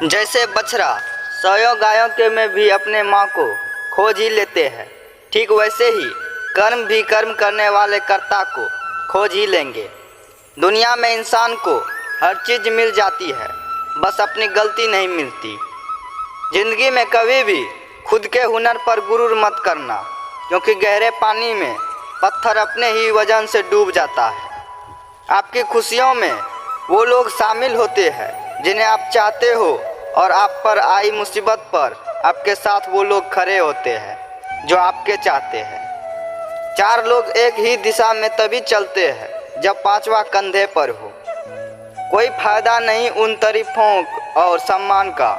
जैसे बछड़ा सौ गायों के में भी अपने माँ को खोज ही लेते हैं, ठीक वैसे ही कर्म भी कर्म करने वाले कर्ता को खोज ही लेंगे। दुनिया में इंसान को हर चीज़ मिल जाती है, बस अपनी गलती नहीं मिलती। जिंदगी में कभी भी खुद के हुनर पर गुरूर मत करना, क्योंकि गहरे पानी में पत्थर अपने ही वजन से डूब जाता है। आपकी खुशियों में वो लोग शामिल होते हैं जिन्हें आप चाहते हो, और आप पर आई मुसीबत पर आपके साथ वो लोग खड़े होते हैं जो आपके चाहते हैं। चार लोग एक ही दिशा में तभी चलते हैं जब पांचवा कंधे पर हो। कोई फायदा नहीं उन तारीफों और सम्मान का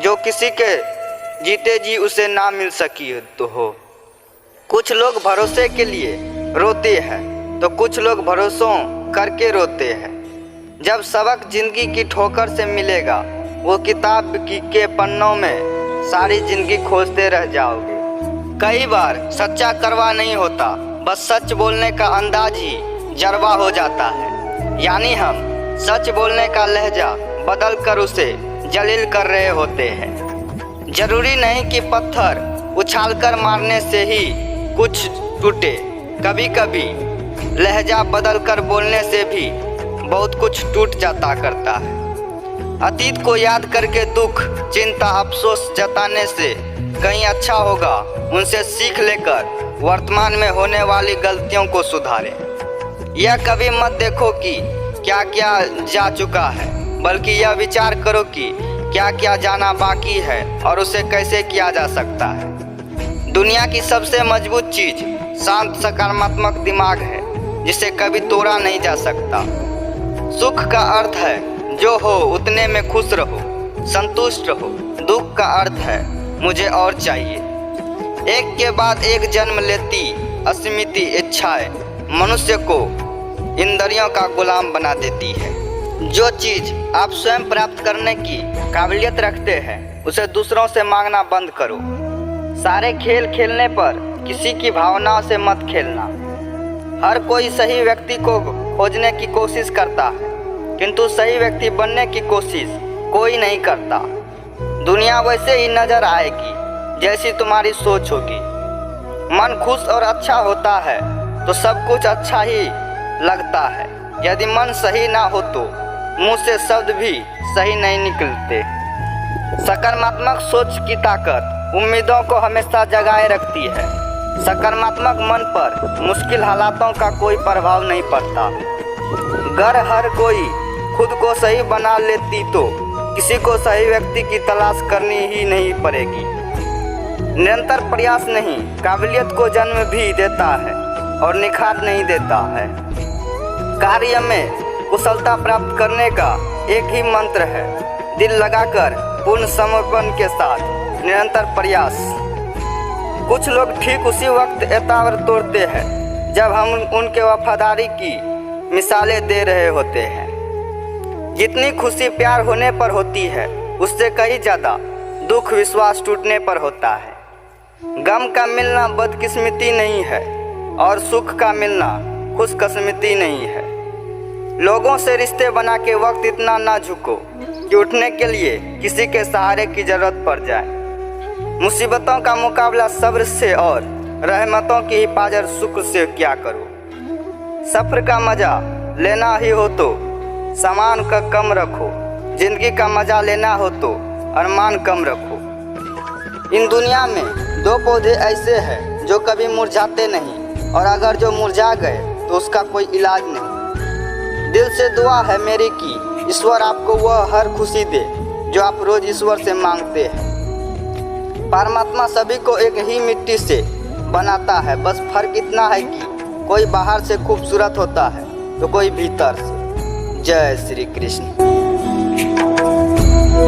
जो किसी के जीते जी उसे ना मिल सकी तो हो। कुछ लोग भरोसे के लिए रोते हैं तो कुछ लोग भरोसों करके रोते हैं। जब सबक जिंदगी की ठोकर से मिलेगा, वो किताब के पन्नों में सारी जिंदगी खोजते रह जाओगे। कई बार सच्चा करवा नहीं होता, बस सच बोलने का अंदाज ही जरवा हो जाता है। यानी हम सच बोलने का लहजा बदल कर उसे जलील कर रहे होते हैं। जरूरी नहीं कि पत्थर उछालकर मारने से ही कुछ टूटे, कभी कभी लहजा बदल कर बोलने से भी बहुत कुछ टूट जाता करता है। अतीत को याद करके दुख, चिंता, अफसोस जताने से कहीं अच्छा होगा उनसे सीख लेकर वर्तमान में होने वाली गलतियों को सुधारें। यह कभी मत देखो कि क्या क्या जा चुका है, बल्कि यह विचार करो कि क्या क्या जाना बाकी है और उसे कैसे किया जा सकता है। दुनिया की सबसे मजबूत चीज शांत सकारात्मक दिमाग है, जिसे कभी तोड़ा नहीं जा सकता। सुख का अर्थ है जो हो उतने में खुश रहो, संतुष्ट रहो। दुख का अर्थ है मुझे और चाहिए। एक के बाद एक जन्म लेती असीमित इच्छाएं मनुष्य को इंद्रियों का गुलाम बना देती है। जो चीज़ आप स्वयं प्राप्त करने की काबिलियत रखते हैं, उसे दूसरों से मांगना बंद करो। सारे खेल खेलने पर किसी की भावनाओं से मत खेलना। हर कोई सही व्यक्ति को खोजने की कोशिश करता है, किंतु सही व्यक्ति बनने की कोशिश कोई नहीं करता। दुनिया वैसे ही नजर आएगी जैसी तुम्हारी सोच होगी। मन खुश और अच्छा होता है तो सब कुछ अच्छा ही लगता है। यदि मन सही ना हो तो मुंह से शब्द भी सही नहीं निकलते। सकारात्मक सोच की ताकत उम्मीदों को हमेशा जगाए रखती है। सकारात्मक मन पर मुश्किल हालातों का कोई प्रभाव नहीं पड़ता। अगर हर कोई खुद को सही बना लेती तो किसी को सही व्यक्ति की तलाश करनी ही नहीं पड़ेगी। निरंतर प्रयास नहीं काबिलियत को जन्म भी देता है और निखार नहीं देता है। कार्य में कुशलता प्राप्त करने का एक ही मंत्र है, दिल लगाकर पूर्ण समर्पण के साथ निरंतर प्रयास। कुछ लोग ठीक उसी वक्त एतावर तोड़ते हैं जब हम उनके वफादारी की मिसालें दे रहे होते हैं। जितनी खुशी प्यार होने पर होती है, उससे कहीं ज़्यादा दुख विश्वास टूटने पर होता है। गम का मिलना बदकिस्मती नहीं है और सुख का मिलना खुशकिस्मती नहीं है। लोगों से रिश्ते बना के वक्त इतना ना झुको कि उठने के लिए किसी के सहारे की ज़रूरत पड़ जाए। मुसीबतों का मुकाबला सब्र से और रहमतों की हिफाजत शुक्र से क्या करो। सफ़र का मज़ा लेना ही हो तो सामान का कम रखो। जिंदगी का मज़ा लेना हो तो अरमान कम रखो। इन दुनिया में दो पौधे ऐसे हैं जो कभी मुरझाते नहीं, और अगर जो मुरझा गए तो उसका कोई इलाज नहीं। दिल से दुआ है मेरी कि ईश्वर आपको वह हर खुशी दे जो आप रोज़ ईश्वर से मांगते हैं। परमात्मा सभी को एक ही मिट्टी से बनाता है, बस फर्क इतना है कि कोई बाहर से खूबसूरत होता है तो कोई भीतर से। जय श्री कृष्ण।